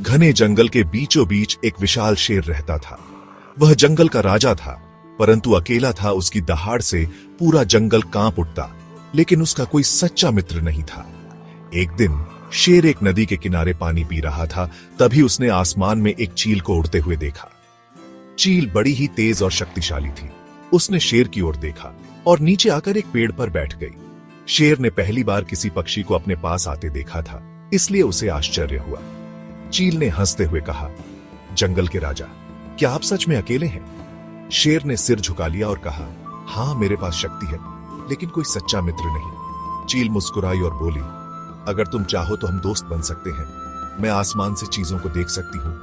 घने जंगल के बीचों बीच एक विशाल शेर रहता था। वह जंगल का राजा था, परंतु अकेला था। उसकी दहाड़ से पूरा जंगल कांप उठता, लेकिन उसका कोई सच्चा मित्र नहीं था। एक दिन शेर एक नदी के किनारे पानी पी रहा था। तभी उसने आसमान में एक चील को उड़ते हुए देखा। चील बड़ी ही तेज और शक्तिशाली थी। उसने शेर की ओर देखा और नीचे आकर एक पेड़ पर बैठ गई। शेर ने पहली बार किसी पक्षी को अपने पास आते देखा था, इसलिए उसे आश्चर्य हुआ। चील ने हंसते हुए कहा, जंगल के राजा, क्या आप सच में अकेले हैं? शेर ने सिर झुका लिया और कहा, हाँ, मेरे पास शक्ति है, लेकिन कोई सच्चा मित्र नहीं। चील मुस्कुराई और बोली, अगर तुम चाहो तो हम दोस्त बन सकते हैं। मैं आसमान से चीजों को देख सकती हूँ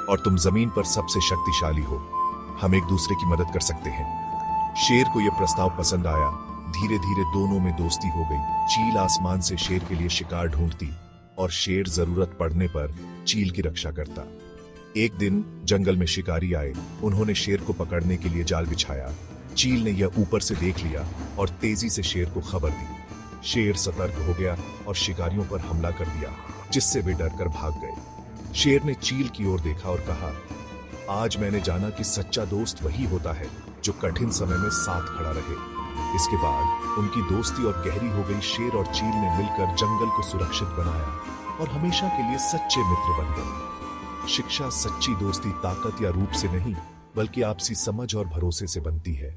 और तुम जमीन पर सबसे शक्तिशाली हो। हम एक दूसरे की मदद कर सकते हैं। शेर को यह प्रस्ताव पसंद आया। धीरे धीरे दोनों में दोस्ती हो गई। चील आसमान से शेर के लिए शिकार ढूंढती और शेर जरूरत पड़ने पर चील की रक्षा करता। एक दिन जंगल में शिकारी आए। उन्होंने शेर को पकड़ने के लिए जाल बिछाया। चील ने यह ऊपर से देख लिया और तेजी से शेर को खबर दी। शेर सतर्क हो गया और शिकारियों पर हमला कर दिया, जिससे वे डरकर भाग गए। शेर ने चील की ओर देखा और कहा, आज मैंने जाना कि सच्चा दोस्त वही होता है जो कठिन समय में साथ खड़ा रहे। इसके बाद उनकी दोस्ती और गहरी हो गई। शेर और चील ने मिलकर जंगल को सुरक्षित बनाया और हमेशा के लिए सच्चे मित्र बन गए। शिक्षा सच्ची दोस्ती ताकत या रूप से नहीं, बल्कि आपसी समझ और भरोसे से बनती है।